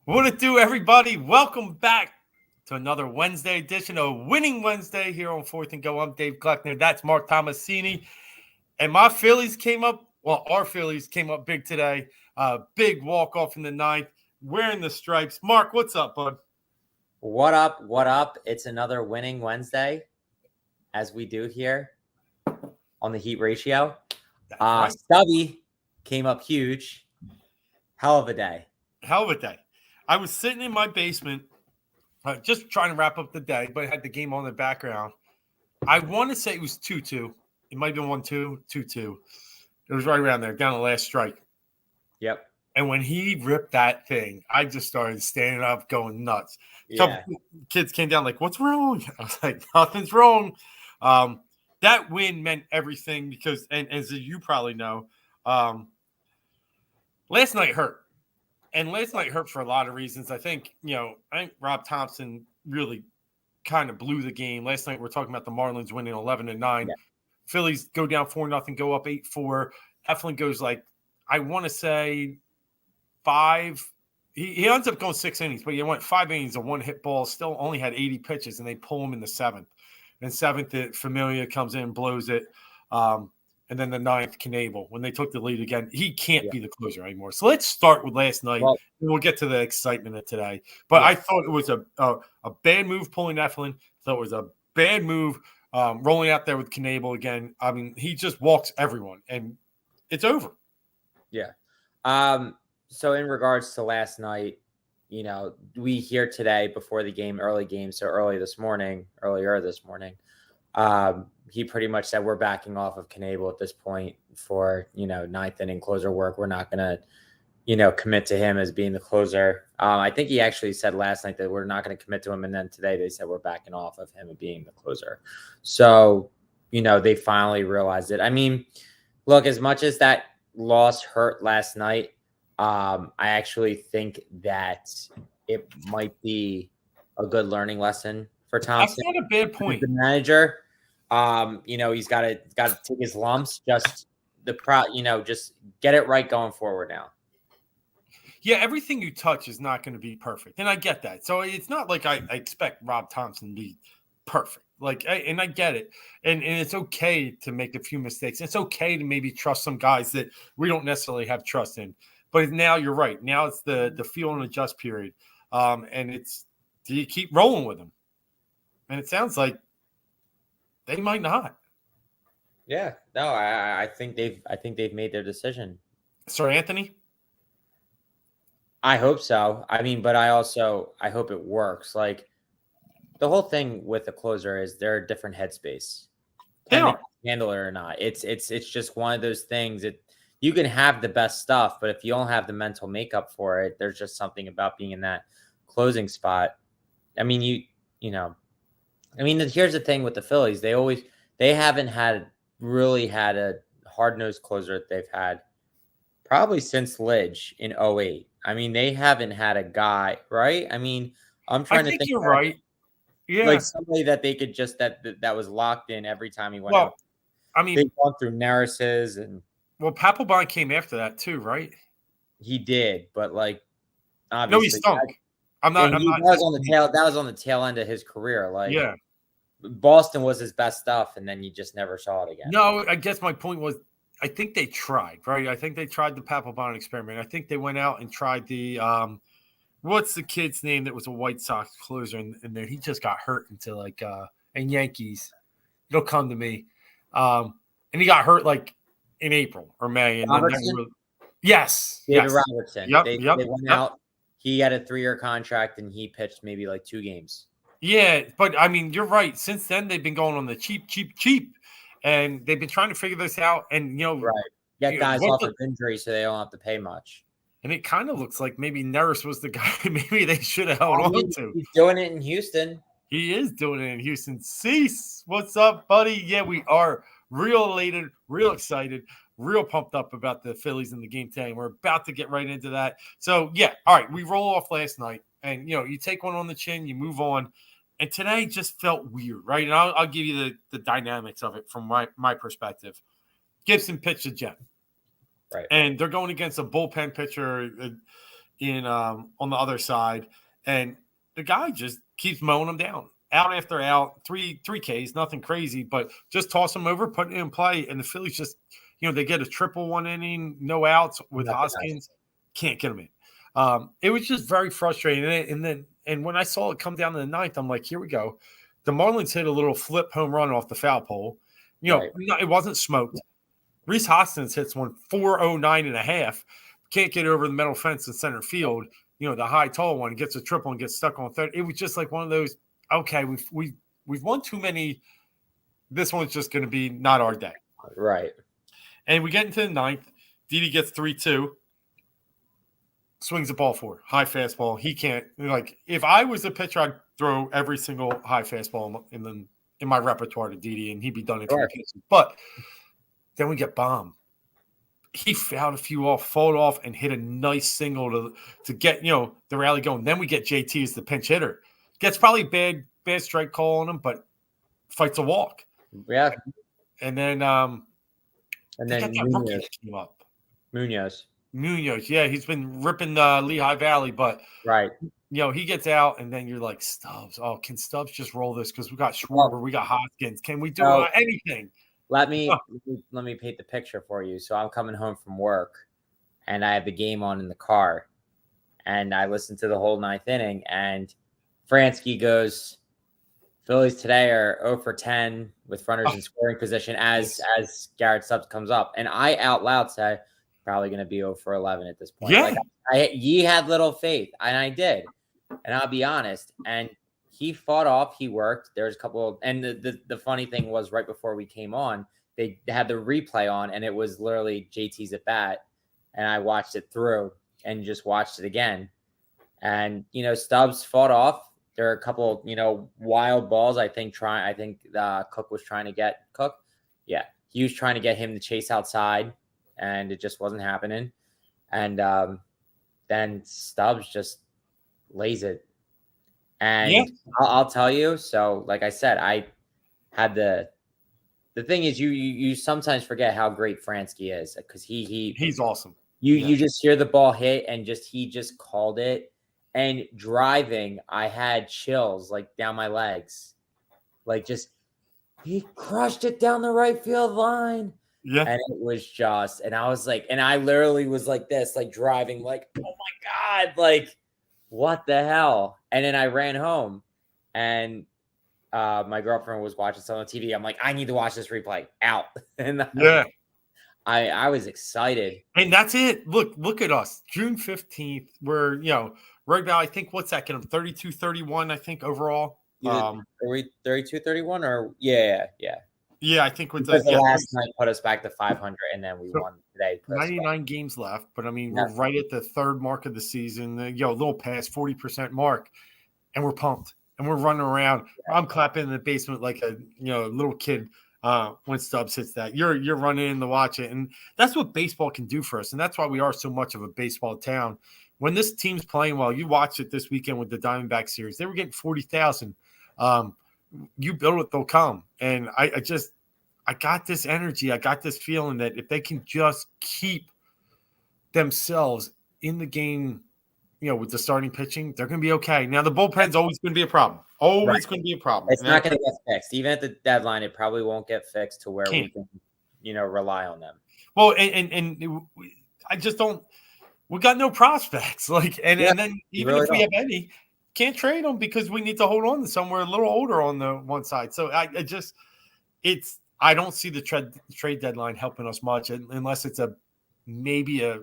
What it do, everybody? Welcome back to another Wednesday edition of Winning Wednesday here on Fourth and Go. I'm Dave Kleckner. That's Marc Tomasini. And my Phillies came up, our Phillies came up big today. Big walk-off in the ninth, wearing the stripes. Marc, what's up, bud? What up? What up? It's another Winning Wednesday, as we do here on the Heat Ratio. Right. Stubby came up huge. Hell of a day. Hell of a day. I was sitting in my basement just trying to wrap up the day, but I had the game on in the background. I want to say it was 2-2. It might have been 1-2, 2-2. It was right around there, down the last strike. Yep. And when he ripped that thing, I just started standing up, going nuts. A Yeah. couple kids came down like, "What's wrong?" I was like, "Nothing's wrong." That win meant everything because, and as you probably know, last night hurt. And last night hurt for a lot of reasons. I think Rob Thompson really kind of blew the game. Last night we're talking about the Marlins winning 11-9. Yeah. Phillies go down 4-0, go up 8-4. Eflin goes I want to say 5. He ends up going 6 innings, but he went 5 innings of one-hit ball, still only had 80 pitches, and they pull him in the 7th. And 7th, Familia comes in, blows it. And then the 9th, Knable. When they took the lead again, he can't be the closer anymore. So let's start with last night, and we'll get to the excitement of today. But I thought it was a bad move pulling Eflin. Thought it was a bad move rolling out there with Knable again. I mean, he just walks everyone, and it's over. Yeah. So in regards to last night, we hear today before the game, earlier this morning, he pretty much said we're backing off of Knable at this point for, 9th inning closer work. We're not going to, commit to him as being the closer. I think he actually said last night that we're not going to commit to him. And then today they said we're backing off of him being the closer. So, they finally realized it. I mean, look, as much as that loss hurt last night, I actually think that it might be a good learning lesson for Thompson. That's not a bad point. The manager, he's got to take his lumps. Just just get it right going forward now. Yeah, everything you touch is not going to be perfect, and I get that. So it's not like I expect Rob Thompson to be perfect. And I get it, and it's okay to make a few mistakes. It's okay to maybe trust some guys that we don't necessarily have trust in. But now you're right. Now it's the feel and adjust period, and it's do you keep rolling with them? And it sounds like they might not. Yeah, no, I think they've made their decision. Sir Anthony? I hope so. I mean, but I hope it works. Like the whole thing with the closer is they're a different headspace. Can they handle it or not? It's just one of those things that you can have the best stuff, but if you don't have the mental makeup for it, there's just something about being in that closing spot. I mean, here's the thing with the Phillies. They haven't really had a hard-nosed closer that they've had probably since Lidge in 2008. I mean, they haven't had a guy, right? I mean, I'm trying to think. You're right. Yeah. Like somebody that they could just that was locked in every time he went out. I mean, they've gone through Neris's and Papelbon came after that too, right? He did, but obviously, no, he stunk. That was on the tail end of his career. Boston was his best stuff, and then you just never saw it again. No, I guess my point was, I think they tried, right? I think they tried the Papelbon experiment. I think they went out and tried the what's the kid's name that was a White Sox closer, and then he just got hurt into and Yankees. It'll come to me, and he got hurt in April or May, and Robertson? Yes, David Robertson. Yep, they went out. He had a 3-year contract, and he pitched maybe 2 games. Yeah, but I mean, you're right. Since then, they've been going on the cheap, and they've been trying to figure this out. And right, get guys off of injury so they don't have to pay much. And it kind of looks like maybe Neris was the guy maybe they should have held on to. He's doing it in Houston. He is doing it in Houston. Cease, what's up, buddy? Yeah, we are real elated, real excited, real pumped up about the Phillies in the game today. And we're about to get right into that. So, yeah, all right, we roll off last night. And, you take one on the chin, you move on. And today just felt weird, right? And I'll give you the dynamics of it from my perspective. Gibson pitched a gem. Right. And they're going against a bullpen pitcher. in on the other side, and the guy just keeps mowing them down, out after out, three Ks, nothing crazy, but just toss them over, put it in play, and the Phillies just, they get a triple 1 inning, no outs with Nothing Hoskins, can't get them in. It was just very frustrating, and when I saw it come down to the ninth, I'm like, here we go. The Marlins hit a little flip home run off the foul pole. Right. It wasn't smoked. Rhys Hoskins hits one 409 and a half. Can't get over the metal fence in center field. The high tall one gets a triple and gets stuck on third. It was just like one of those. Okay, we've won too many. This one's just going to be not our day. Right. And we get into the ninth. Didi gets 3-2. Swings the ball forward. High fastball. He can't. If I was a pitcher, I'd throw every single high fastball in my repertoire to Didi, and he'd be done in 3 pitches. But then we get bombed. He fouled a few off, fouled off, and hit a nice single to get the rally going. Then we get JT as the pinch hitter. Gets probably bad strike call on him, but fights a walk. Yeah. And then Munoz. Came up. Munoz, yeah, he's been ripping Lehigh Valley, but right. He gets out, and then you're like, Stubbs. Oh, can Stubbs just roll this? Because we got Schwarber, we got Hoskins. Can we do anything? Let me paint the picture for you. So I'm coming home from work, and I have the game on in the car, and I listen to the whole ninth inning, and Fransky goes, Phillies today are 0 for 10 with runners in scoring position as Garrett Stubbs comes up. And I out loud said, probably going to be 0 for 11 at this point. Yeah. Ye had little faith, and I did. And I'll be honest. And he fought off. He worked. There was a couple. And the funny thing was right before we came on, they had the replay on, and it was literally JT's at bat. And I watched it through and just watched it again. And, Stubbs fought off. There are a couple, wild balls. I think Cook was trying to get Cook. Yeah. He was trying to get him to chase outside, and it just wasn't happening. And then Stubbs just lays it. And I'll tell you, so like I said, I had the thing is you sometimes forget how great Fransky is, because he's awesome. You just hear the ball hit, and he just called it. And driving, I had chills down my legs. He crushed it down the right field line. Yeah. And it was just, and I was and I literally was like this, driving, oh my God, what the hell? And then I ran home, and my girlfriend was watching some on TV. I'm like, I need to watch this replay out. And I was excited. And that's it. Look at us. June 15th. We're, right now, I think, what's that get them? 32-31, I think, overall. Are we 32-31 or yeah. Yeah, I think with the last night put us back to 500, and then we won today. 99 games left, but I mean, we're right at the third mark of the season. A little past 40% mark, and we're pumped, and we're running around. Yeah. I'm clapping in the basement like a little kid when Stubbs hits that. You're running in to watch it, and that's what baseball can do for us, and that's why we are so much of a baseball town. When this team's playing well, you watch it this weekend with the Diamondback series. They were getting 40,000. You build it, they'll come. And I got this energy. I got this feeling that if they can just keep themselves in the game, with the starting pitching, they're going to be okay. Now, the bullpen's always going to be a problem. Always going to be a problem. It's not going to get fixed. Even at the deadline, it probably won't get fixed to where we can, rely on them. Well, and I just don't. We got no prospects. And then even really if we have any, can't trade them because we need to hold on to somewhere a little older on the one side. So I don't see the trade deadline helping us much unless it's maybe a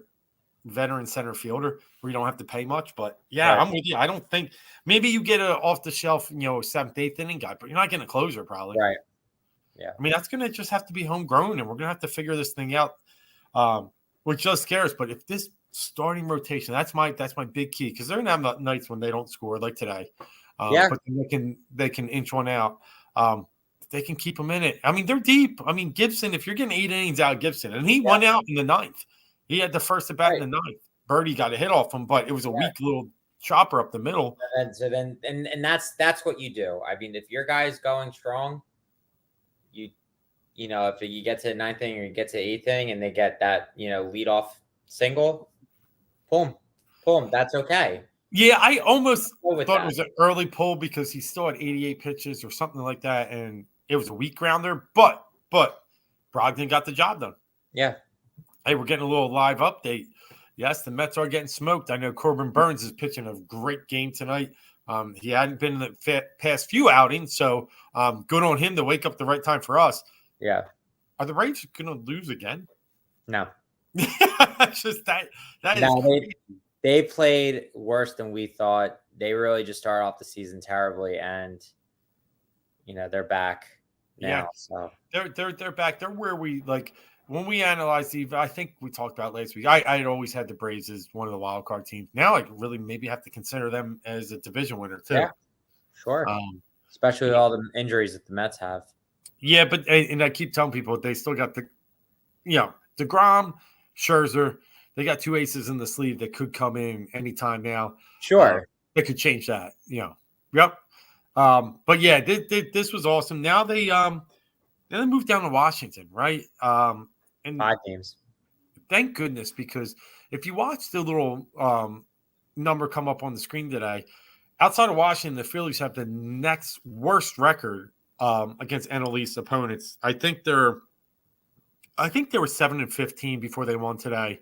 veteran center fielder where you don't have to pay much. But right. I'm with you. I don't think maybe you get a off the shelf, 7th, 8th inning guy, but you're not getting a closer probably. Right. Yeah. I mean, that's going to just have to be homegrown, and we're going to have to figure this thing out, which just scares. But if this starting rotation, that's my big key, because they're going to have nights when they don't score like today. But they can inch one out. They can keep them in it. I mean, they're deep. I mean, Gibson, if you're getting 8 innings out of Gibson, and he won out in the 9th. He had the first at bat in the 9th. Birdie got a hit off him, but it was a weak little chopper up the middle. And so then that's what you do. I mean, if your guy's going strong, if you get to the 9th inning or you get to the 8th inning and they get that, lead off single, boom. pull him. That's okay. Yeah, I almost Go with thought that. it was an early pull because he still had 88 pitches or something like that, and it was a weak grounder. But Brogdon got the job done. Yeah. Hey, we're getting a little live update. Yes, the Mets are getting smoked. I know Corbin Burns is pitching a great game tonight. He hadn't been in the past few outings, so good on him to wake up the right time for us. Yeah. Are the Braves going to lose again? No. It's just that is they played worse than we thought. They really just started off the season terribly, and they're back now. Yeah. So they're back. They're where we like when we analyzed the. I think we talked about last week. I had always had the Braves as one of the wild card teams. Now I really maybe have to consider them as a division winner too. Yeah, sure. Especially with all the injuries that the Mets have. Yeah, but and I keep telling people they still got DeGrom, Scherzer. They got two aces in the sleeve that could come in anytime now. Sure. They could change that. Yep. But yeah, this was awesome. Now they moved down to Washington, right? And 5 games. Thank goodness, because if you watch the little number come up on the screen today, outside of Washington, the Phillies have the next worst record against NL East opponents. I think they were 7-15 before they won today.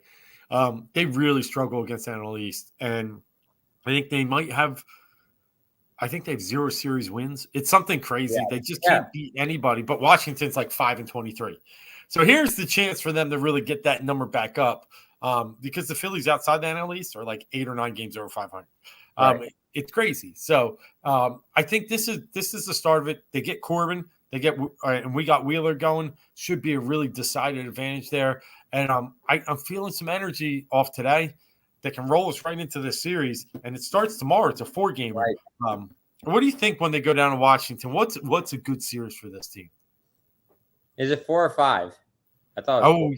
They really struggle against NL East, and I think they might have. I think they have 0 series wins. It's something crazy. Yeah. They just can't beat anybody. But Washington's like 5-23. So here's the chance for them to really get that number back up, because the Phillies outside the NL East are like 8 or 9 games over 500. Right. It's crazy. So I think this is the start of it. They get Corbin. They get and we got Wheeler going. Should be a really decided advantage there. And I'm feeling some energy off today that can roll us right into this series. And it starts tomorrow. It's a 4-gamer. Right. What do you think when they go down to Washington? What's a good series for this team? Is it 4 or 5? I thought. Oh,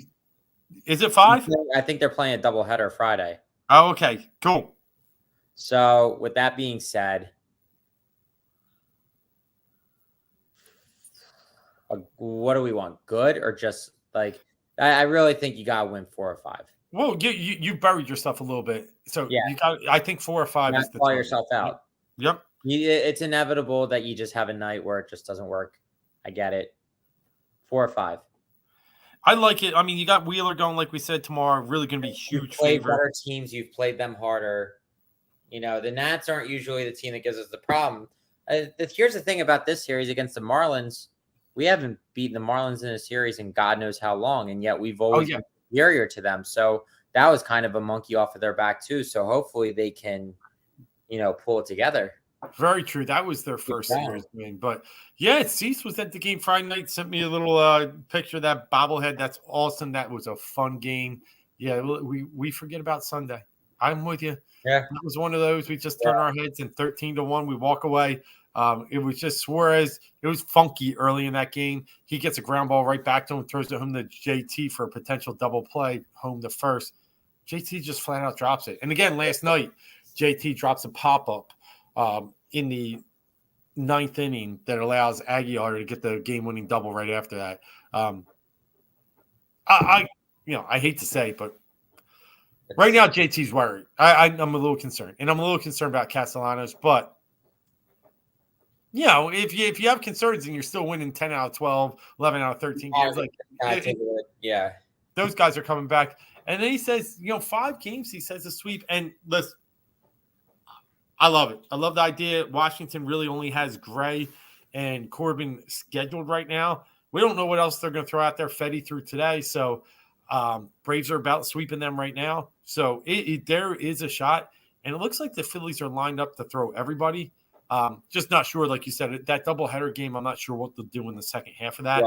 is it 5? I think they're playing a doubleheader Friday. Oh, okay, cool. So with that being said, what do we want? Good or just like? I really think you gotta win 4 or 5. Well, you buried yourself a little bit, so Yeah. you got. I think 4 or 5 is the call target. yourself out. Yep. It's inevitable that you just have a night where it just doesn't work. I get it. 4 or 5. I like it. I mean, you got Wheeler going, like we said, tomorrow. Really going to be huge. You've played favorite. better teams. You've played them harder. The Nats aren't usually the team that gives us the problem. Here's the thing about this series against the Marlins. We haven't beaten the Marlins in a series in God knows how long, and yet we've always been superior to them. So that was kind of a monkey off of their back too. So hopefully they can, pull it together. Very true. That was their first series win. But yeah, Cease was at the game Friday night. Sent me a little picture of that bobblehead. That's awesome. That was a fun game. Yeah, we forget about Sunday. I'm with you. Yeah, that was one of those. We just turn our heads and 13-1. We walk away. It was just Suarez. It was funky early in that game. He gets a ground ball right back to him, throws it home to JT for a potential double play, home to first. JT just flat out drops it. And again, last night, JT drops a pop-up in the 9th inning that allows Aguilar to get the game-winning double right after that. I hate to say it, but right now JT's worried. I'm a little concerned, and I'm a little concerned about Castellanos. But if you have concerns and you're still winning 10 out of 12, 11 out of 13 games, those guys are coming back. And then he says, 5 games. He says a sweep, and listen. I love it. I love the idea. Washington really only has Gray and Corbin scheduled right now. We don't know what else they're going to throw out there. Fetty through today. So Braves are about sweeping them right now. So there is a shot. And it looks like the Phillies are lined up to throw everybody. Just not sure, like you said, that doubleheader game, I'm not sure what they'll do in the second half of that.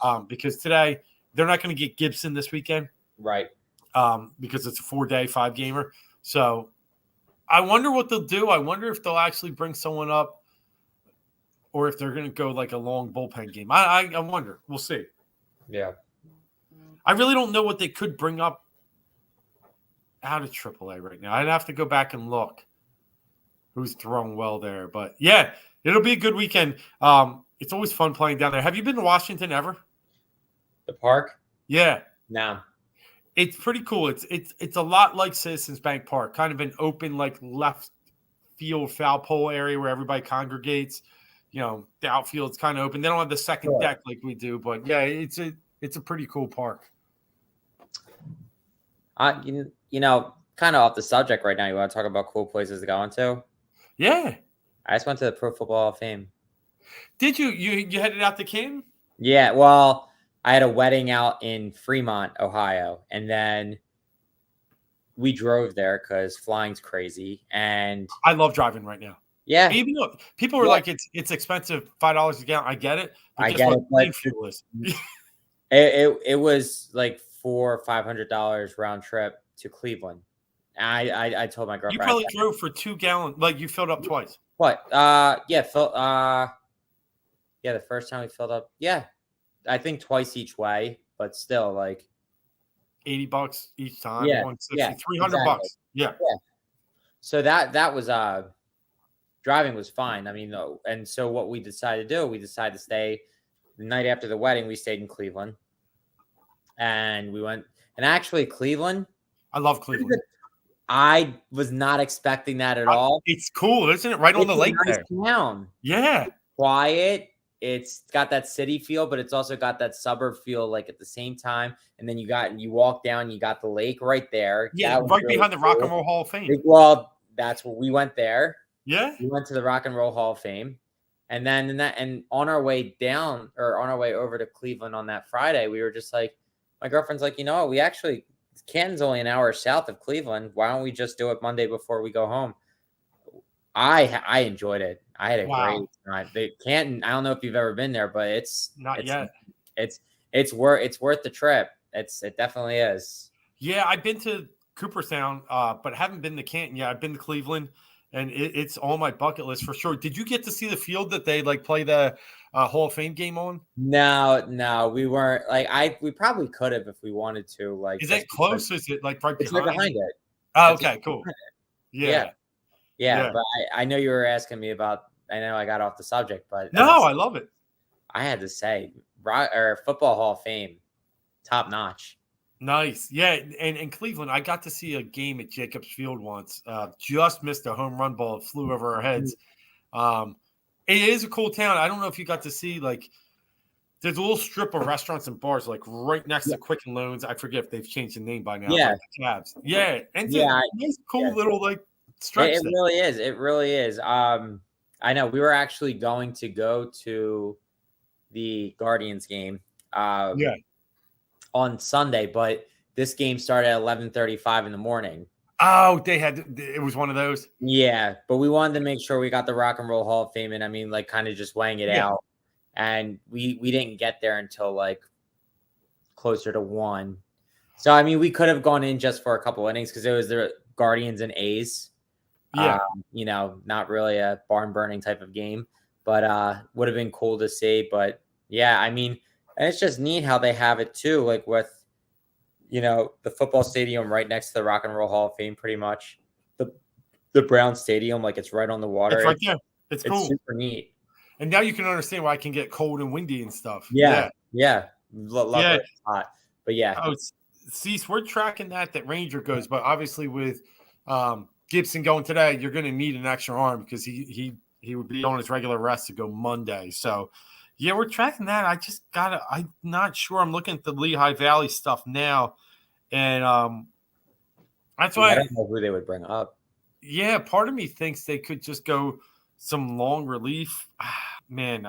Right. Because today, they're not going to get Gibson this weekend. Right. Because it's a 4-day, 5-gamer. So I wonder what they'll do. I wonder if they'll actually bring someone up or if they're going to go like a long bullpen game. I wonder. We'll see. Yeah. I really don't know what they could bring up out of AAA right now. I'd have to go back and look who's throwing well there. But, yeah, it'll be a good weekend. It's always fun playing down there. Have you been to Washington ever? The park? Yeah. No. It's pretty cool. It's a lot like Citizens Bank Park, kind of an open like left field foul pole area where everybody congregates. The outfield's kind of open. They don't have the second Sure. deck like we do, but yeah, it's a pretty cool park. Kind of off the subject right now. You want to talk about cool places to go into? Yeah. I just went to the Pro Football Hall of Fame. Did you headed out to Canton? Yeah, well, I had a wedding out in Fremont, Ohio, and then we drove there because flying's crazy. And I love driving right now. yeah, Even though people are like it's expensive, $5 a gallon. I get it. But I guess get what it, but plane fuel is? it was like $400 or $500 round trip to Cleveland. I told my girlfriend You probably drove for 2 gallons, like you filled up twice. what? Yeah, the first time we filled up, yeah, I think twice each way, but still like $80 each time, yeah, 160, yeah, $300. exactly. Yeah. So that was driving was fine. I mean, and so what we decided to do, we decided to stay the night after the wedding. We stayed in Cleveland, and we went. And actually, Cleveland, I love Cleveland. I was not expecting that at all. It's cool, isn't it? Right on the lake nice there. Town. Yeah. Quiet. It's got that city feel, but it's also got that suburb feel, like at the same time. And then you walk down, you got the lake right there. Yeah, right really behind the Rock and Roll Hall of Fame. Well, that's where we went there. Yeah. We went to the Rock and Roll Hall of Fame. And then and on our way down or on our way over to Cleveland on that Friday, we were just like, my girlfriend's like, we actually, Canton's only an hour south of Cleveland. Why don't we just do it Monday before we go home? I enjoyed it. I had a great time. Canton, I don't know if you've ever been there, but it's yet. It's worth the trip. It definitely is. Yeah, I've been to Cooperstown, but haven't been to Canton yet. I've been to Cleveland, and it's on my bucket list for sure. Did you get to see the field that they play the Hall of Fame game on? No, we weren't. We probably could have if we wanted to. Is it close? Is it right behind? It's right behind it. Oh, okay, cool. Yeah. But I know you were asking me about. I know I got off the subject, but no, I love it. I had to say, Football Hall of Fame, top notch. Nice. Yeah. And in Cleveland, I got to see a game at Jacobs Field once. Just missed a home run ball. It flew over our heads. It is a cool town. I don't know if you got to see, there's a little strip of restaurants and bars, right next to Quicken Loans. I forget if they've changed the name by now. Yeah. Cabs. Yeah. And it's cool little, stretch. It really is. It really is. I know we were actually going to go to the Guardians game. On Sunday, but this game started at 11:35 in the morning. Oh, it was one of those. Yeah, but we wanted to make sure we got the Rock and Roll Hall of Fame, and I mean, kind of just weighing it out. And we didn't get there until closer to 1. So I mean, we could have gone in just for a couple innings because it was the Guardians and A's. Yeah, not really a barn burning type of game, but would have been cool to see. But yeah, I mean. And it's just neat how they have it too, with, the football stadium right next to the Rock and Roll Hall of Fame, pretty much. The Brown Stadium, it's right on the water. It's right there. It's cool. It's super neat. And now you can understand why it can get cold and windy and stuff. Yeah. Love it. It's hot. But yeah. Oh, Cease, we're tracking that Ranger goes, but obviously with Gibson going today, you're going to need an extra arm because he would be on his regular rest to go Monday. So. Yeah, we're tracking that. I'm not sure. I'm looking at the Lehigh Valley stuff now. And that's why I don't know who they would bring up. Yeah, part of me thinks they could just go some long relief. Man,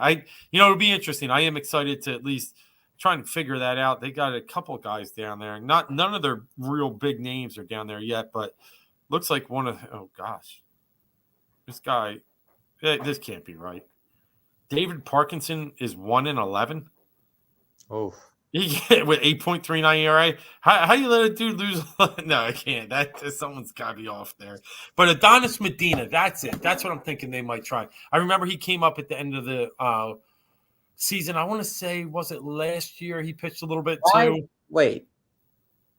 it'll be interesting. I am excited to at least try and figure that out. They got a couple of guys down there. None of their real big names are down there yet, but looks like this guy, this can't be right. David Parkinson is 1-11. Oh, with 8.39 ERA. How you let a dude lose? No, I can't. Someone's got to be off there. But Adonis Medina, that's it. That's what I'm thinking they might try. I remember he came up at the end of the season. I want to say, was it last year? He pitched a little bit too. Wait,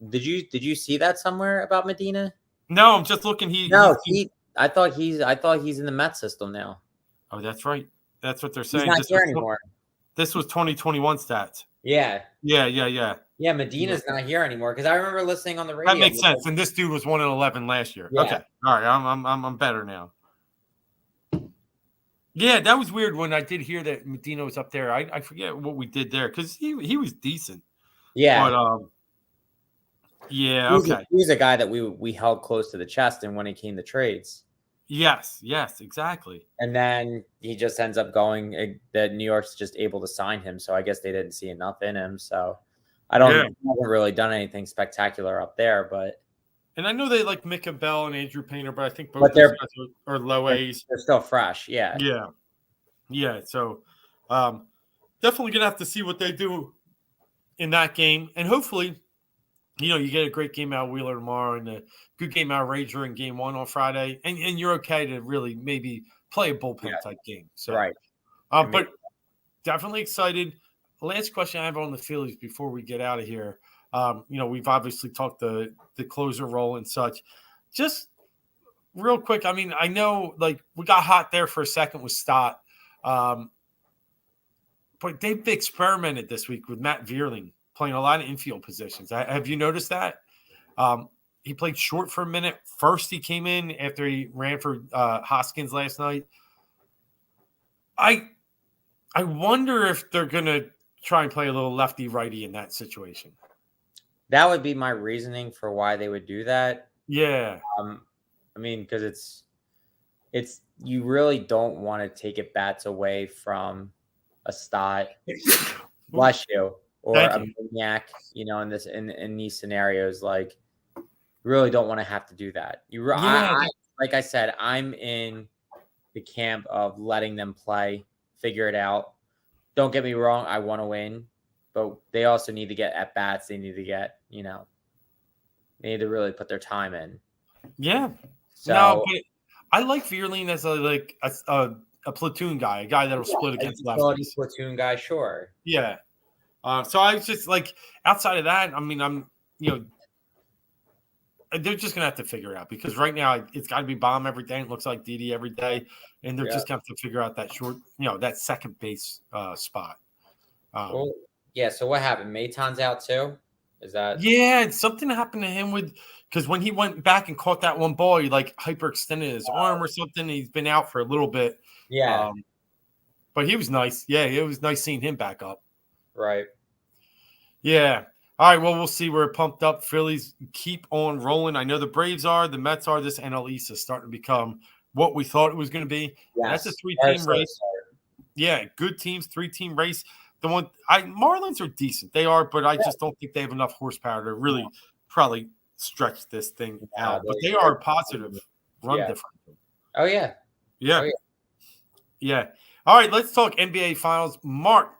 did you see that somewhere about Medina? No, I'm just looking. I thought he's in the Met system now. Oh, that's right. That's what they're saying. He's not here anymore. This was 2021 stats. Yeah. Yeah. Yeah, Medina's not here anymore because I remember listening on the That radio. makes sense. And this dude was 1-11 last year. Yeah. Okay. All right. I'm better now. Yeah, that was weird when I did hear that Medina was up there. I forget what we did there because he was decent. Yeah. But yeah, He's a, okay. he's a guy that we held close to the chest and when it came to trades. Yes, exactly. And then he just ends up going that New York's just able to sign him. So I guess they didn't see enough in him. So I haven't really done anything spectacular up there, but And I know they like Micah Bell and Andrew Painter, but I think both they're those guys are low A's. They're still fresh. Yeah. Yeah. So definitely gonna have to see what they do in that game. And hopefully, you get a great game out of Wheeler tomorrow and a good game out of Ranger in game 1 on Friday. And you're okay to really maybe play a bullpen type game. So Right. But definitely excited. Last question I have on the Phillies before we get out of here. We've obviously talked the closer role and such. Just real quick, I mean, I know like we got hot there for a second with Stott, but they've experimented this week with Matt Vierling playing a lot of infield positions. Have you noticed that? He played short for a minute. First, he came in after he ran for Hoskins last night. I wonder if they're going to try and play a little lefty righty in that situation. That would be my reasoning for why they would do that. Yeah. I mean, because it's you really don't want to take at bats away from a Stott, bless you, or a Maniac. In these scenarios, like you really don't want to have to do that. Like I said, I'm in the camp of letting them play, figure it out. Don't get me wrong, I want to win, but they also need to get at bats. They need to get, they need to really put their time in. Yeah. So no, but I like Vierling as a platoon guy, a guy that'll split against lefties. Platoon guy, sure. Yeah. So I was just like, outside of that, I mean, they're just gonna have to figure it out because right now it's got to be Bomb every day. It looks like Didi every day, and they're just gonna have to figure out that short, that second base spot. So what happened? Maton's out too. Is that? Yeah, something happened to him because when he went back and caught that one ball, he like hyperextended his arm or something. He's been out for a little bit. Yeah. But he was nice. Yeah, it was nice seeing him back up. Right. Yeah. All right, well, we'll see. We're pumped up. Phillies keep on rolling. I know the Braves are, the Mets are. This NL East is starting to become what we thought it was going to be. Yes. That's a 3-team race. Yeah, good teams, 3-team race. The Marlins are decent. They are, but I just don't think they have enough horsepower to really probably stretch this thing out. But they are positive run differential. Oh, yeah. Yeah. Yeah. All right, let's talk NBA Finals. Marc,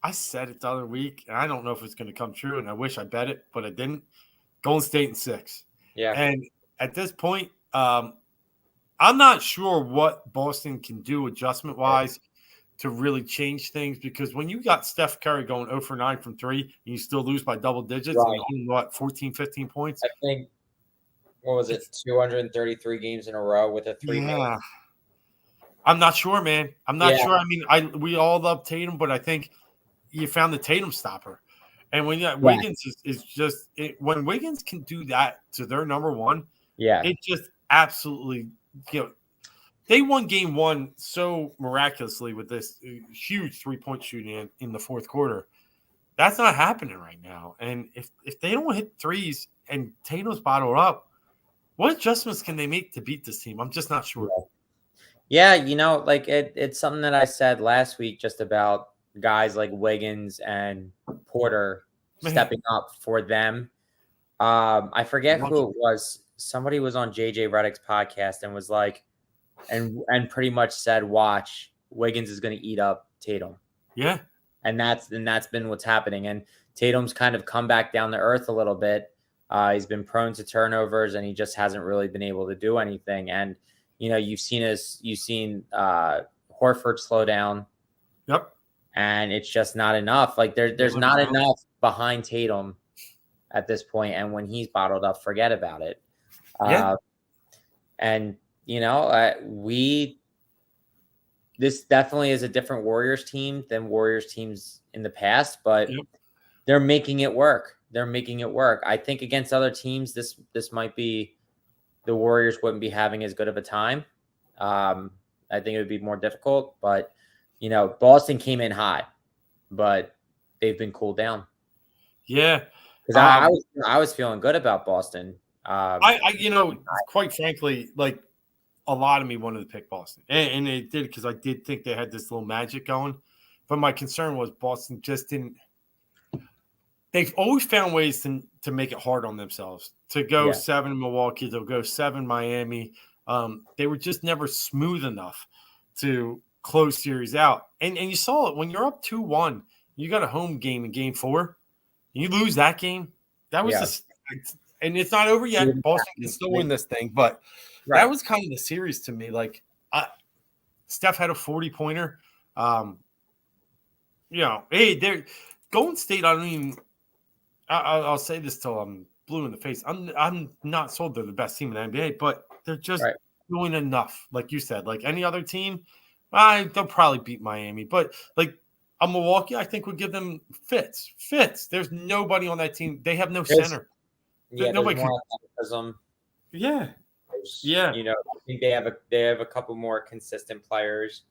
I said it the other week, and I don't know if it's going to come true, and I wish I bet it, but I didn't. Golden State in 6. Yeah. And at this point, I'm not sure what Boston can do adjustment-wise to really change things because when you got Steph Curry going 0 for 9 from 3 and you still lose by double digits and 14, 15 points? I think, what was it, 233 games in a row with a 3 Yeah. I'm not sure, man. I'm not sure. I mean, we all love Tatum, but I think you found the Tatum stopper. And when Wiggins is just when Wiggins can do that to their number one, it just absolutely they won game 1 so miraculously with this huge 3-point shooting in the fourth quarter. That's not happening right now. And if they don't hit threes and Tatum's bottled up, what adjustments can they make to beat this team? I'm just not sure. Yeah, like it's something that I said last week just about guys like Wiggins and Porter stepping up for them. I forget who it was. Somebody was on JJ Redick's podcast and was like, and pretty much said, watch, Wiggins is going to eat up Tatum. Yeah. And that's been what's happening. And Tatum's kind of come back down to earth a little bit. He's been prone to turnovers and he just hasn't really been able to do anything. And, you've seen Horford slow down. Yep. And it's just not enough. Like there's not enough behind Tatum at this point. And when he's bottled up, forget about it. And, we this definitely is a different Warriors team than Warriors teams in the past, but Yep. they're making it work. They're making it work. I think against other teams, this might be the Warriors wouldn't be having as good of a time. I think it would be more difficult, but Boston came in hot, but they've been cooled down. Yeah. Because I was feeling good about Boston. Quite frankly, like a lot of me wanted to pick Boston, and it did because I did think they had this little magic going. But my concern was Boston just didn't. They've always found ways to make it hard on themselves. To go 7 in Milwaukee, they'll go 7 Miami. They were just never smooth enough to close series out. And you saw it when you're up 2-1. You got a home game in Game 4. You lose that game. That was and it's not over yet. Boston can still win this thing, but that was kind of the series to me. Like, Steph had a 40-pointer. Hey, Golden State. I don't even. I'll say this till I'm blue in the face. I'm not sold they're the best team in the NBA, but they're just doing enough. Like you said, like any other team, they'll probably beat Miami. But like a Milwaukee, I think would give them fits. There's nobody on that team. They have no center. Yeah, nobody more athleticism. Yeah. I think they have a couple more consistent players.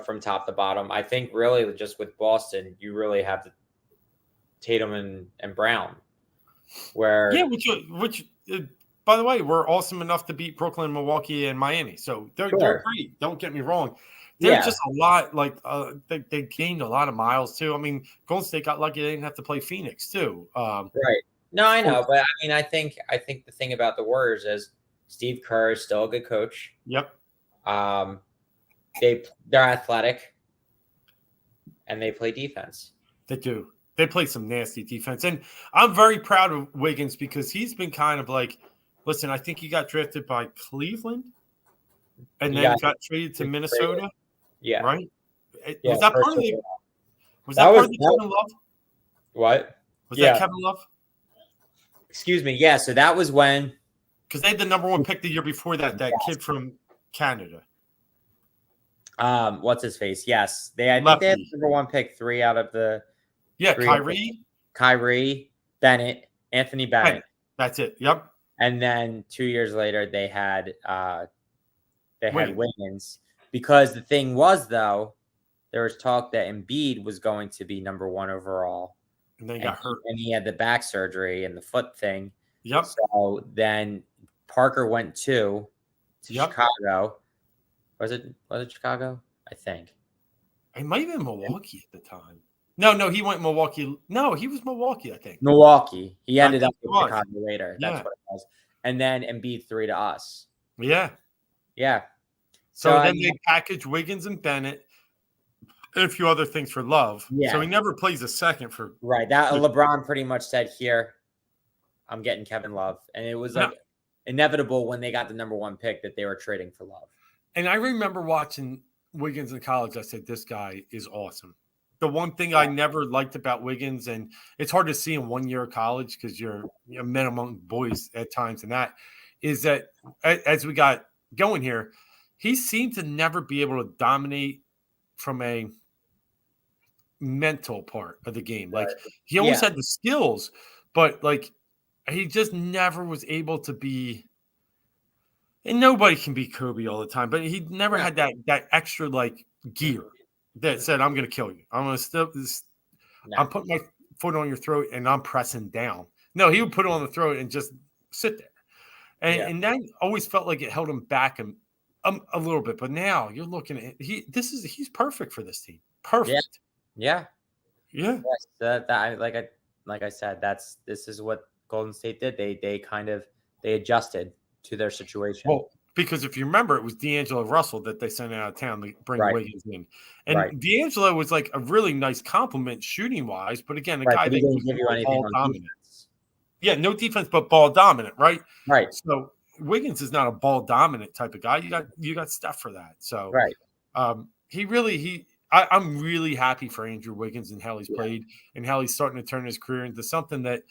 From top to bottom. I think really just with Boston, you really have to Tatum and Brown, which by the way, were awesome enough to beat Brooklyn, Milwaukee, and Miami. So they're great. Don't get me wrong. They're just a lot like they gained a lot of miles too. I mean, Golden State got lucky they didn't have to play Phoenix too. Right. No, I know, but I mean, I think the thing about the Warriors is Steve Kerr is still a good coach. Yep. They're athletic, and they play defense. They do. They play some nasty defense. And I'm very proud of Wiggins because he's been kind of like, listen, I think he got drafted by Cleveland and then got traded to Minnesota. Yeah. Right? Yeah, was that part of the Kevin Love? What? Was that Kevin Love? Excuse me. Yeah. So that was when. Because they had the number 1 pick the year before that kid from Canada. What's his face? Yes. I think they had the number 1 pick 3 out of the. Yeah, Kyrie, Bennett, Anthony Bennett. That's it. Yep. And then 2 years later, they had Wiggins. Because the thing was, though, there was talk that Embiid was going to be number 1 overall. And then he got hurt. And he had the back surgery and the foot thing. Yep. So then Parker went to Chicago. Was it Chicago? I think. It might have been Milwaukee at the time. No, he went Milwaukee. No, he was Milwaukee, I think. Milwaukee. He ended up with Chicago later. That's what it was. And then Embiid 3 to us. Yeah. Yeah. So then they package Wiggins and Bennett and a few other things for Love. Yeah. So he never plays a second for. Right. That LeBron pretty much said, here, I'm getting Kevin Love. And it was like inevitable when they got the number 1 pick that they were trading for Love. And I remember watching Wiggins in college. I said, this guy is awesome. The one thing I never liked about Wiggins, and it's hard to see in 1 year of college because you're men among boys at times, and that is that as we got going here, he seemed to never be able to dominate from a mental part of the game. Like he always had the skills, but like he just never was able to be. And nobody can be Kobe all the time, but he never had that extra like gear that said, I'm going to kill you. I'm going to stop this. No. I'm putting my foot on your throat and I'm pressing down. No, he would put it on the throat and just sit there. And that always felt like it held him back a little bit. But now you're looking at he's perfect for this team. Perfect. Yeah. Yeah. Yes, like I said, this is what Golden State did. They adjusted to their situation. Well, because if you remember, it was D'Angelo Russell that they sent out of town to bring Wiggins in. And D'Angelo was like a really nice compliment shooting-wise, but again, a guy that didn't give you anything on defense. Yeah, no defense, but ball dominant, right? Right. So Wiggins is not a ball dominant type of guy. You got Steph for that. So I'm really happy for Andrew Wiggins and how he's played and how he's starting to turn his career into something that,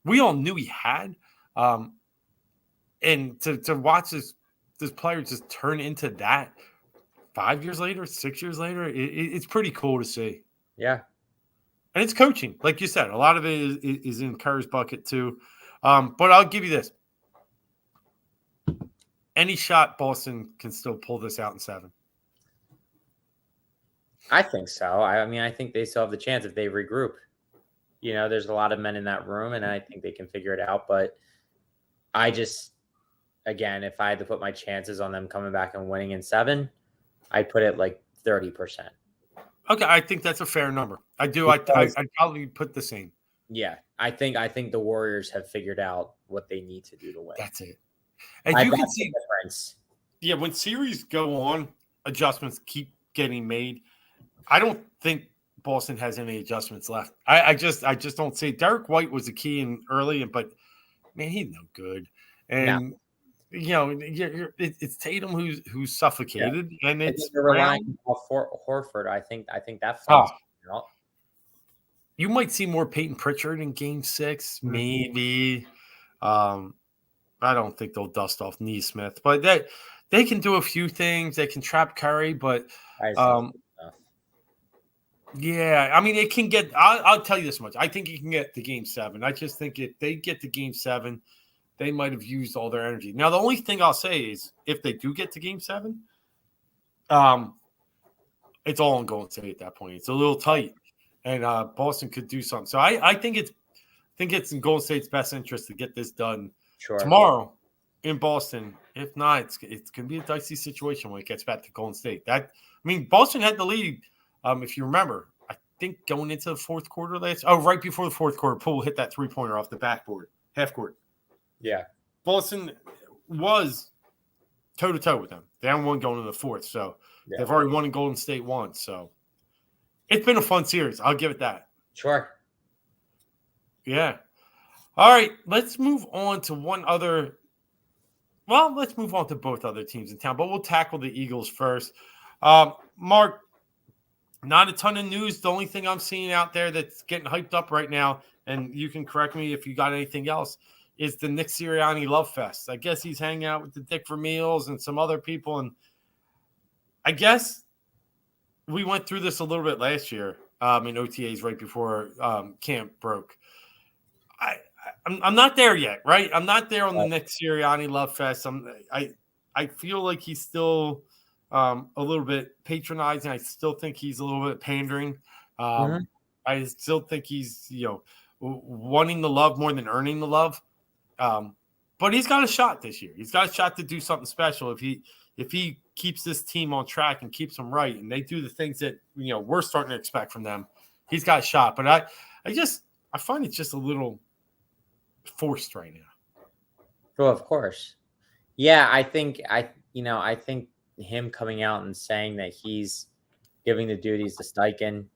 we all knew he had. And to watch this player just turn into that, 5 years later, 6 years later, it's pretty cool to see. Yeah. And it's coaching, like you said. A lot of it is in Kerr's bucket too. But I'll give you this: any shot, Boston can still pull this out in 7. I think so. I mean, I think they still have the chance if they regroup. There's a lot of men in that room, and I think they can figure it out. But I just, again, if I had to put my chances on them coming back and winning in 7, I'd put it like 30%. Okay, I think that's a fair number. I do. I'd probably put the same. Yeah, I think the Warriors have figured out what they need to do to win. That's it. And you can see the difference. Yeah, when series go on, adjustments keep getting made. I don't think Boston has any adjustments left. I just don't see. Derek White was the key in early, but man, he's no good. And it's Tatum who's suffocated, and it's relying on Horford. I think that flame's out. You might see more Peyton Pritchard in Game 6, maybe. I don't think they'll dust off Neesmith, but they can do a few things. They can trap Curry, but yeah, I mean, it can get. I'll tell you this much: I think you can get to Game 7. I just think if they get to Game 7, they might have used all their energy. Now, the only thing I'll say is if they do get to Game 7, it's all on Golden State at that point. It's a little tight, and Boston could do something. So I think it's in Golden State's best interest to get this done tomorrow in Boston. If not, it's going to be a dicey situation when it gets back to Golden State. Boston had the lead. If you remember, I think going into the fourth quarter right before the fourth quarter, Poole hit that 3-pointer off the backboard, half court. Yeah. Boston was toe-to-toe with them. Down 1 going into the fourth. So they've already won and Golden State won. So it's been a fun series. I'll give it that. Sure. Yeah. All right. Let's move on to let's move on to both other teams in town, but we'll tackle the Eagles first. Mark, not a ton of news. The only thing I'm seeing out there that's getting hyped up right now, and you can correct me if you got anything else, is the Nick Sirianni Love Fest. I guess he's hanging out with the Dick Vermeils and some other people, and I guess we went through this a little bit last year in OTAs right before camp broke. I'm not there yet, right? I'm not there on the Nick Sirianni Love Fest. I feel like he's still a little bit patronizing. I still think he's a little bit pandering. I still think he's wanting the love more than earning the love. But he's got a shot this year. He's got a shot to do something special if he keeps this team on track and keeps them right, and they do the things that we're starting to expect from them. He's got a shot. But I find it's just a little forced right now. Well, of course. Yeah, I think him coming out and saying that he's giving the duties to Steichen,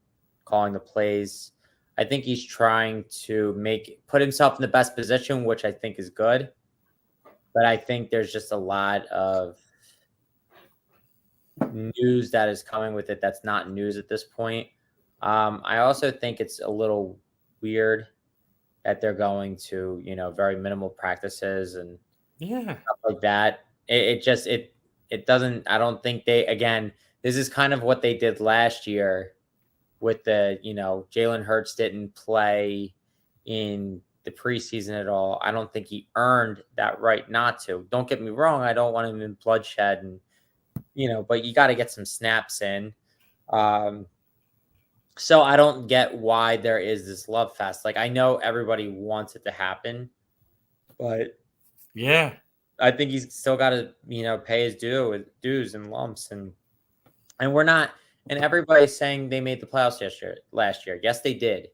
calling the plays, I think he's trying to put himself in the best position, which I think is good. But I think there's just a lot of news that is coming with it that's not news at this point. I also think it's a little weird that they're going to, very minimal practices and stuff like that. It doesn't, I don't think this is kind of what they did last year with the, Jalen Hurts didn't play in the preseason at all. I don't think he earned that right not to. Don't get me wrong. I don't want him in bloodshed and, but you got to get some snaps in. So I don't get why there is this love fest. Like, I know everybody wants it to happen, but yeah, I think he's still got to, pay his dues and lumps, and we're not. And everybody's saying they made the playoffs last year. Yes, they did,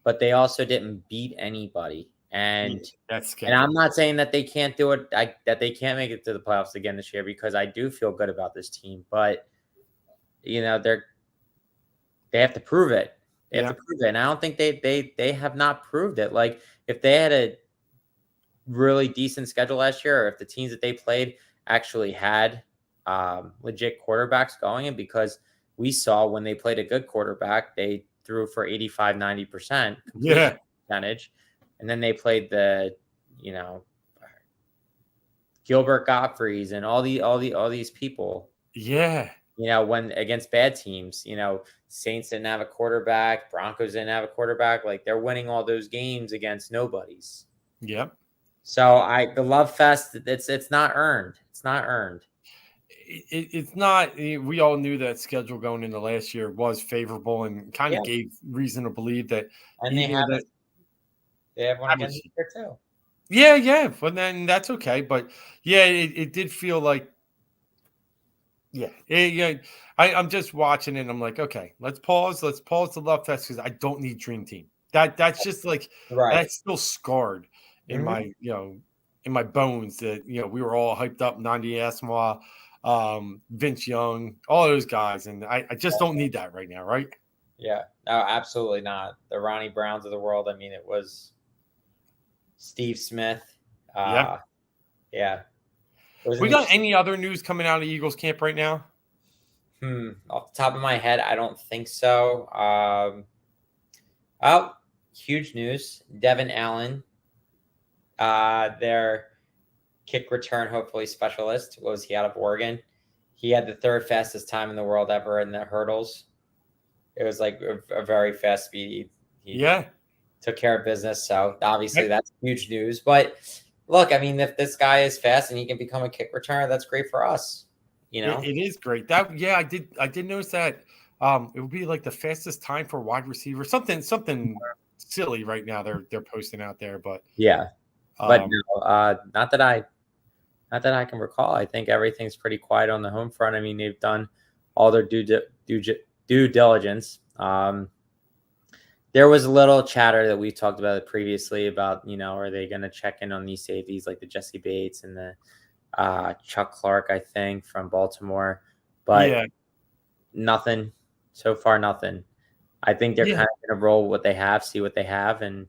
but they also didn't beat anybody. And that's scary. And I'm not saying that they can't do it, that they can't make it to the playoffs again this year, because I do feel good about this team. But they have to prove it. They have to prove it. And I don't think they have not proved it. Like, if they had a really decent schedule last year, or if the teams that they played actually had legit quarterbacks going, and because we saw when they played a good quarterback, they threw for 85, 90% completion percentage. And then they played the, Gilbert Gottfrieds and all these people. Yeah. when against bad teams, Saints didn't have a quarterback, Broncos didn't have a quarterback. Like they're winning all those games against nobodies. Yep. So the love fest, it's not earned. It's not earned. It's not. We all knew that schedule going into last year was favorable and kind of gave reason to believe that And they have one against this year too. Yeah, but then that's okay. But yeah, it did feel like, I'm just watching it and I'm like, okay, let's pause the love fest because I don't need Dream Team. That's just like that's still scarred in my in my bones that we were all hyped up, Nandi Asmaw, Vince Young, all those guys, and I just don't need that right now, right? Yeah, no, absolutely not. The Ronnie Browns of the world. I mean, it was Steve Smith. Yeah. We got any other news coming out of Eagles camp right now? Off the top of my head, I don't think so. Huge news. Devin Allen, their kick return, hopefully specialist. What was he out of Oregon? He had the third fastest time in the world ever in the hurdles. It was like a very fast speed. He took care of business. So obviously that's huge news. But look, I mean, if this guy is fast and he can become a kick returner, that's great for us. It is great. I did notice that. It would be like the fastest time for wide receiver. Something silly right now they're posting out there, but but no, not that I can recall. I think everything's pretty quiet on the home front. I mean, they've done all their due diligence. There was a little chatter that we talked about previously about, are they going to check in on these safeties like the Jesse Bates and the Chuck Clark, I think, from Baltimore, but nothing so far. Nothing. I think they're kind of going to roll what they have, see what they have, and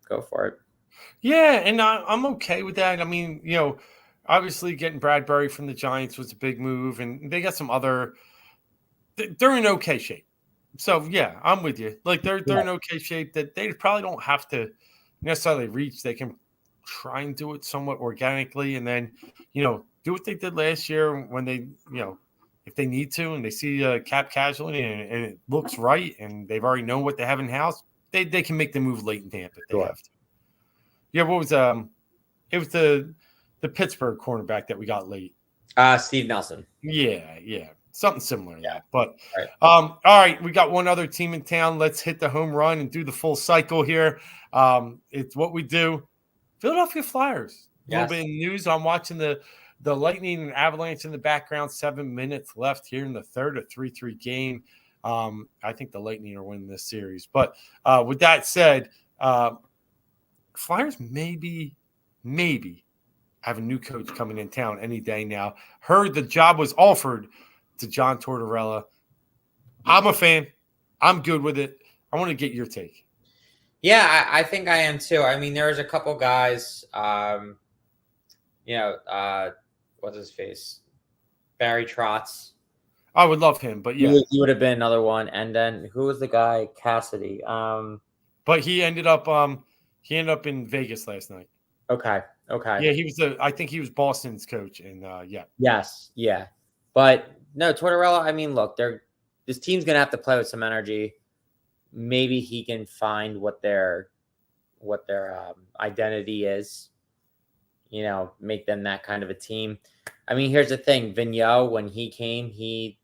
go for it. Yeah, and I'm okay with that. I mean, obviously getting Bradbury from the Giants was a big move, and they got some other. They're in okay shape, so yeah, I'm with you. Like they're in okay shape that they probably don't have to necessarily reach. They can try and do it somewhat organically, and then do what they did last year when they if they need to and they see a cap casualty and it looks right and they've already known what they have in house, they can make the move late in camp if they have to. Yeah, what was it was the Pittsburgh cornerback that we got late. Steve Nelson. Yeah. Something similar to that. But all right, we got one other team in town. Let's hit the home run and do the full cycle here. It's what we do. Philadelphia Flyers. A little bit of news. I'm watching the Lightning and Avalanche in the background. 7 minutes left here in the third, a 3-3 game. I think the Lightning are winning this series. But with that said, Flyers maybe have a new coach coming in town any day now. Heard the job was offered to John Tortorella. I'm a fan. I'm good with it. I want to get your take. Yeah, I think I am too. I mean, there's a couple guys, what's his face? Barry Trotz. I would love him, but yeah. He would have been another one. And then who was the guy? Cassidy. But he ended up in Vegas last night. Okay. Yeah, I think he was Boston's coach, and Yes, yeah. But no, Tortorella, I mean, look, this team's gonna have to play with some energy. Maybe he can find what their identity is, make them that kind of a team. I mean, here's the thing. Vigneault, when he came, he,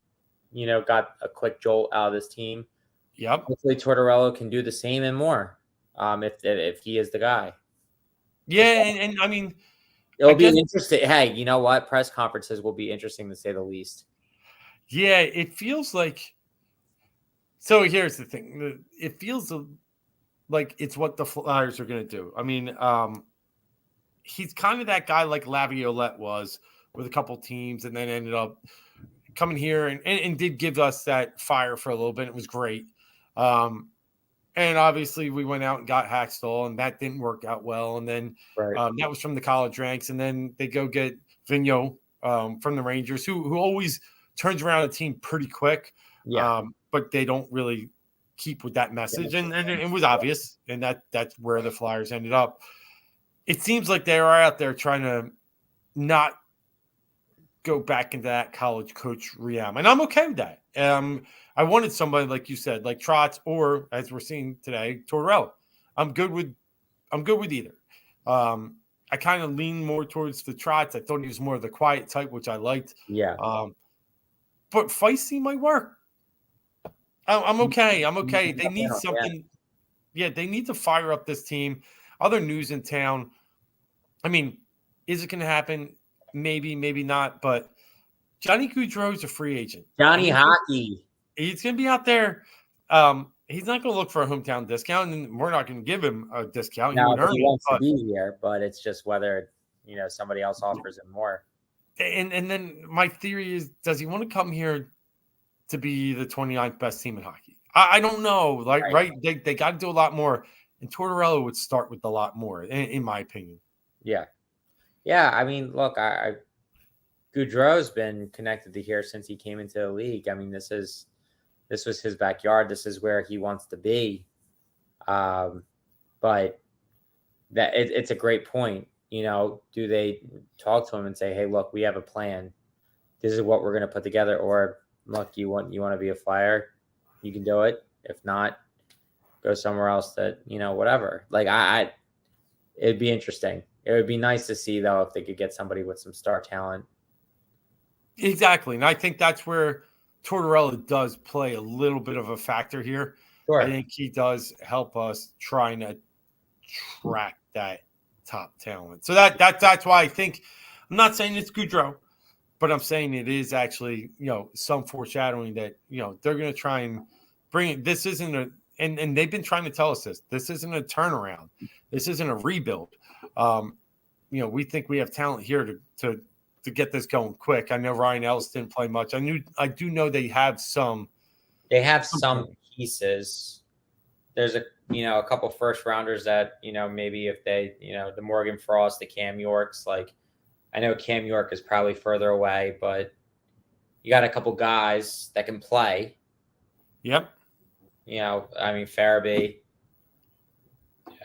got a quick jolt out of this team. Yep. Hopefully Tortorella can do the same and more if he is the guy. Yeah, and I mean, it'll be interesting. Hey, you know what? Press conferences will be interesting to say the least. Yeah, it feels like. So here's the thing. It feels like it's what the Flyers are going to do. I mean, he's kind of that guy like Laviolette was with a couple teams and then ended up coming here and did give us that fire for a little bit. It was great. And obviously we went out and got Hackstall, and that didn't work out well. And then that was from the college ranks. And then they go get Vigneault from the Rangers, who always turns around a team pretty quick. Yeah. But they don't really keep with that message. And it was obvious. And that's where the Flyers ended up. It seems like they are out there trying to not go back into that college coach realm, and I'm okay with that. I wanted somebody like you said, like Trotz, or as we're seeing today, Tortorella. I'm good with either. I kind of lean more towards the Trotz. I thought he was more of the quiet type, which I liked. Yeah. But feisty might work. I'm okay. I'm okay. They need Yeah. something. Yeah, they need to fire up this team. Other news in town. I mean, is it going to happen? Maybe, maybe not. But Johnny Gaudreau is a free agent. Johnny Hockey. He's going to be out there. He's not going to look for a hometown discount, and we're not going to give him a discount. No, He would earn he it, wants to be here, but it's just whether somebody else offers him more. And then my theory is, does he want to come here to be the 29th best team in hockey? I don't know. Like, right? They got to do a lot more, and Tortorella would start with a lot more, in my opinion. Yeah. Yeah, I mean, look, Gaudreau's been connected to here since he came into the league. I mean, this was his backyard. This is where he wants to be. But it's a great point. Do they talk to him and say, "Hey, look, we have a plan. This is what we're going to put together," or look, you want to be a Flyer, you can do it. If not, go somewhere else. That whatever. Like it'd be interesting. It would be nice to see though if they could get somebody with some star talent. Exactly, and I think that's where Tortorella does play a little bit of a factor here. Sure. I think he does help us trying to track that top talent. So that's why I think, I'm not saying it's Gaudreau, but I'm saying it is actually, some foreshadowing that, they're going to try and bring it. This isn't and they've been trying to tell us this isn't a turnaround. This isn't a rebuild. We think we have talent here to get this going quick. I know Ryan Ellis didn't play much. I do know they have some. They have some pieces. There's a couple first rounders that, maybe if they, the Morgan Frost, the Cam Yorks, like I know Cam York is probably further away, but you got a couple guys that can play. Yep. I mean, Farabee.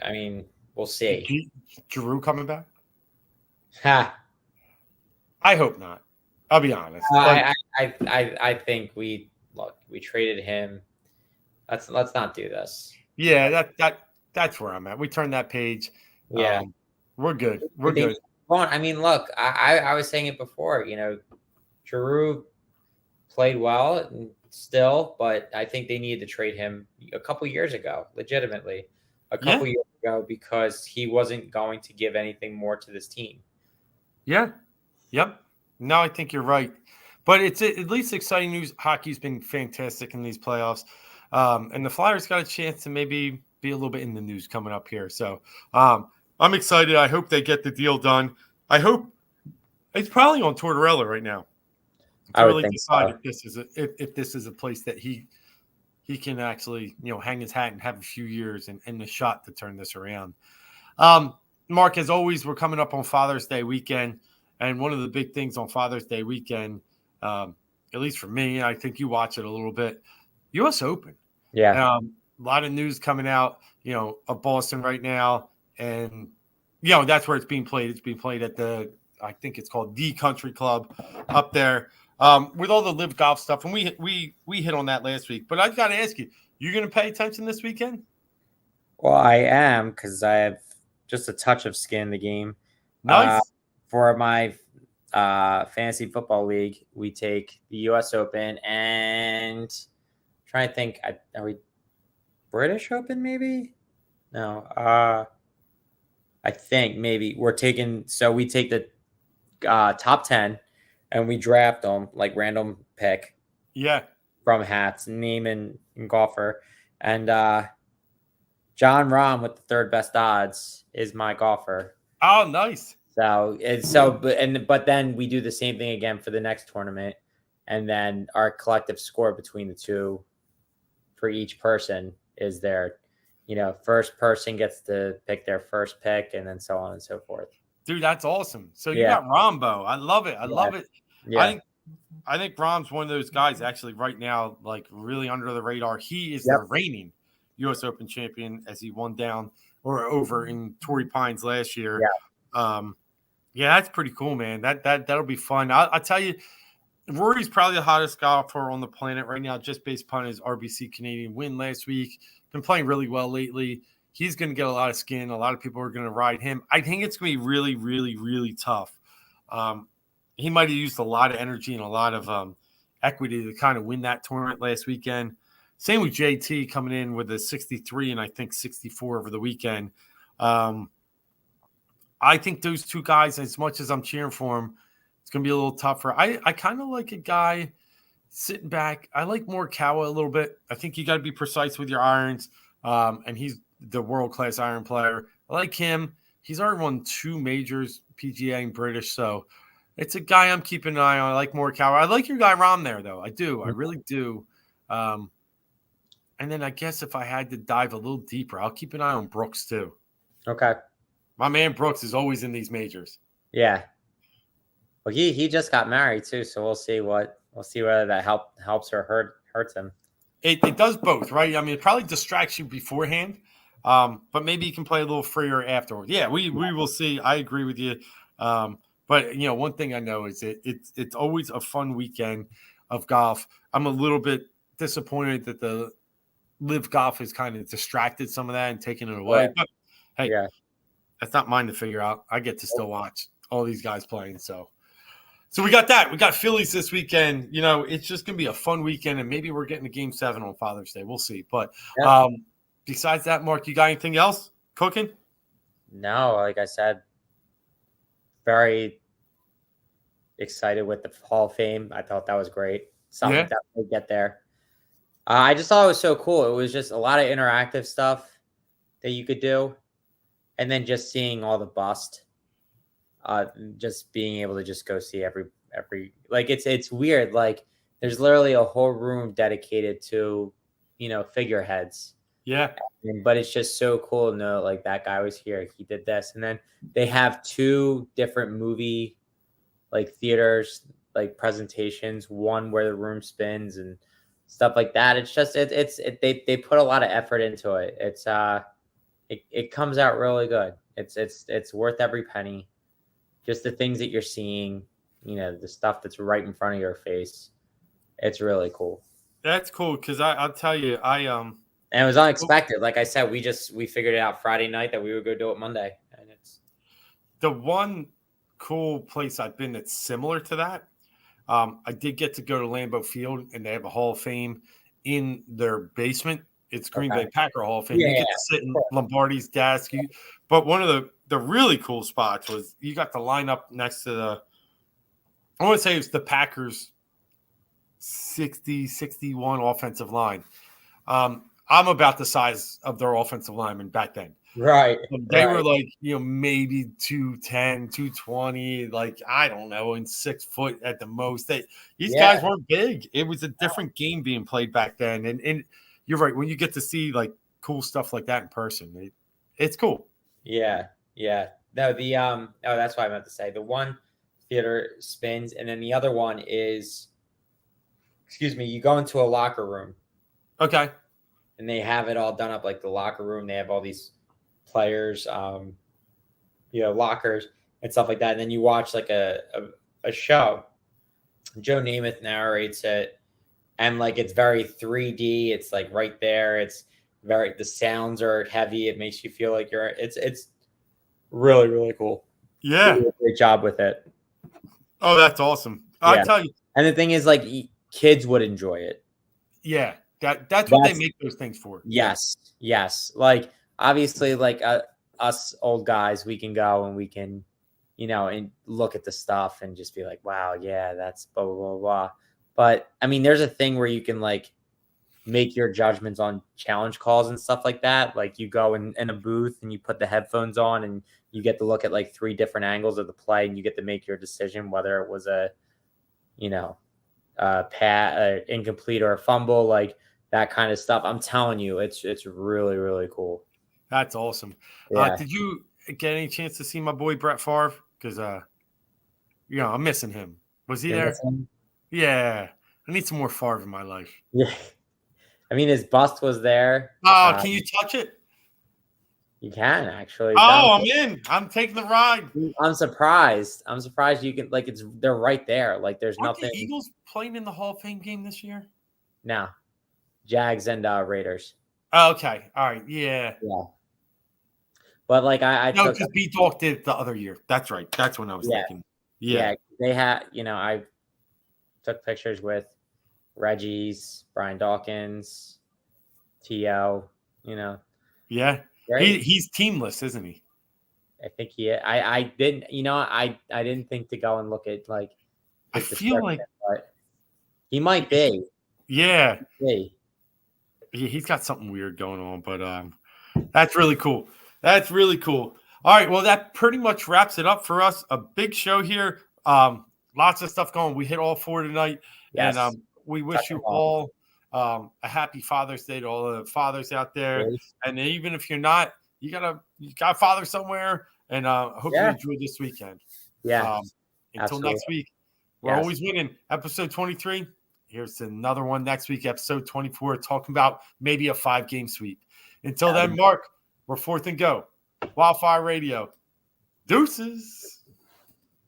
I mean, we'll see. Giroux coming back? Ha. I hope not. I'll be honest. I think we traded him. Let's not do this. Yeah, that's where I'm at. We turned that page. Yeah, we're good. We're good. I mean, look, I was saying it before. Giroux played well still, but I think they needed to trade him a couple years ago, legitimately, years ago, because he wasn't going to give anything more to this team. Yeah. Yep. No, I think you're right. But it's at least exciting news. Hockey's been fantastic in these playoffs. And the Flyers got a chance to maybe be a little bit in the news coming up here. So I'm excited. I hope they get the deal done. I hope it's probably on Tortorella right now to really decide if this is a place that he can actually, hang his hat and have a few years and the shot to turn this around. Mark, as always, we're coming up on Father's Day weekend. And one of the big things on Father's Day weekend, at least for me, I think you watch it a little bit, U.S. Open. Yeah. A lot of news coming out, of Boston right now. And, that's where it's being played. It's being played at I think it's called the Country Club up there with all the live golf stuff. And we hit on that last week. But I got to ask you, you're going to pay attention this weekend? Well, I am, because I have just a touch of skin in the game. Nice. For my fantasy football league, we take the U.S. Open and trying to think. Are we British Open? Maybe no. I think maybe we're taking. So we take the top 10 and we draft them like random pick. Yeah. From hats, name and golfer, and John Rahm with the third best odds is my golfer. Oh, nice. But then we do the same thing again for the next tournament, and then our collective score between the two for each person is their, first person gets to pick their first pick, and then so on and so forth. Dude, that's awesome. So you got Rombo. I love it. I love it. Yeah. I think Rahm's one of those guys actually right now, like really under the radar. He is the reigning U.S. Open champion as he won down or over in Torrey Pines last year. Yeah. Yeah, that's pretty cool, man. That'll be fun. I'll tell you, Rory's probably the hottest golfer on the planet right now, just based upon his RBC Canadian win last week. Been playing really well lately. He's going to get a lot of skin. A lot of people are going to ride him. I think it's going to be really, really, really tough. He might have used a lot of energy and a lot of equity to kind of win that tournament last weekend. Same with JT coming in with a 63 and I think 64 over the weekend. I think those two guys, as much as I'm cheering for them, it's going to be a little tougher. I kind of like a guy sitting back. I like Morikawa a little bit. I think you got to be precise with your irons, and he's the world-class iron player. I like him. He's already won 2 majors, PGA and British, so it's a guy I'm keeping an eye on. I like Morikawa. I like your guy Rom there, though. I do. I really do. And then I guess if I had to dive a little deeper, I'll keep an eye on Brooks, too. Okay. My man Brooks is always in these majors. Yeah. Well, he just got married too, so we'll see whether that helps or hurts him. It does both, right? I mean, it probably distracts you beforehand, but maybe you can play a little freer afterwards. Yeah, we will see. I agree with you. But one thing I know is it's always a fun weekend of golf. I'm a little bit disappointed that the live golf has kind of distracted some of that and taken it away. But hey, that's not mine to figure out. I get to still watch all these guys playing. So we got that. We got Phillies this weekend. It's just going to be a fun weekend, and maybe we're getting to Game 7 on Father's Day. We'll see. But besides that, Mark, you got anything else cooking? No, like I said, very excited with the Hall of Fame. I thought that was great. Something that we'll get there. I just thought it was so cool. It was just a lot of interactive stuff that you could do. And then just seeing all the bust, just being able to just go see every like it's weird. Like there's literally a whole room dedicated to, figureheads. Yeah. But it's just so cool to know like that guy was here. He did this. And then they have 2 different movie like theaters, like presentations, one where the room spins and stuff like that. It's just they put a lot of effort into it. It's it comes out really good. It's worth every penny. Just the things that you're seeing, the stuff that's right in front of your face. It's really cool. That's cool because I'll tell you, and it was unexpected. Like I said, we figured it out Friday night that we would go do it Monday. And it's the one cool place I've been that's similar to that. I did get to go to Lambeau Field, and they have a Hall of Fame in their basement. It's Green Bay Packer Hall of Fame. You get to sit in Lombardi's desk. But one of the really cool spots was you got to line up next to I want to say it was the Packers 61 offensive line. I'm about the size of their offensive lineman back then. Right. They were like, maybe 210, 220, like, I don't know, and 6 foot at the most. These guys weren't big. It was a different game being played back then. And you're right. When you get to see like cool stuff like that in person, it's cool. Yeah. Yeah. No, that's what I meant to say. The one theater spins, and then the other one is, you go into a locker room. Okay. And they have it all done up like the locker room. They have all these players, lockers and stuff like that. And then you watch like a show. Joe Namath narrates it, and like it's very 3D. It's like right there. The sounds are heavy. It makes you feel like it's really, really cool. Yeah. They did a great job with it. Oh, that's awesome. I tell you. And the thing is, like, kids would enjoy it. Yeah. That's what they make those things for. Yes. Like, obviously, like us old guys, we can go and we can, and look at the stuff and just be like, wow, yeah, that's blah, blah, blah, blah. But, I mean, there's a thing where you can, like, make your judgments on challenge calls and stuff like that. Like, you go in a booth and you put the headphones on and you get to look at, like, 3 different angles of the play, and you get to make your decision whether it was a, incomplete or a fumble, like that kind of stuff. I'm telling you, it's really, really cool. That's awesome. Yeah. Did you get any chance to see my boy Brett Favre? Because I'm missing him. Was he there? Yeah, I need some more Favre in my life. Yeah, I mean his bust was there. Oh, can you touch it? You can actually. Oh, I'm in. I'm taking the ride. I'm surprised. I'm surprised you can they're right there. Like there's Aren't the nothing. Eagles playing in the Hall of Fame game this year? No. Jags and Raiders. Oh, okay. All right. Yeah. Yeah. But like I No, took because B-Dog did it the other year. That's right. That's when I was thinking. Yeah. they had, I took pictures with Reggie's, Brian Dawkins, T.O., Yeah. great. He's teamless, isn't he? I think I didn't, I didn't think to go and look at like I his feel like but he might be. yeah. Be. He's got something weird going on, but that's really cool. That's really cool. All right, well, that pretty much wraps it up for us. A big show here. Lots of stuff going. We hit all 4 tonight, Yes. and we wish you all a happy Father's Day to all the fathers out there. Please. And even if you're not, you got a father somewhere, and hope you enjoy this weekend. Yeah. Until next week, we're always winning. Episode 23. Here's another one next week, episode 24, talking about maybe a 5-game sweep. Until then, Mark, we're 4th and Go. Wildfire Radio. Deuces.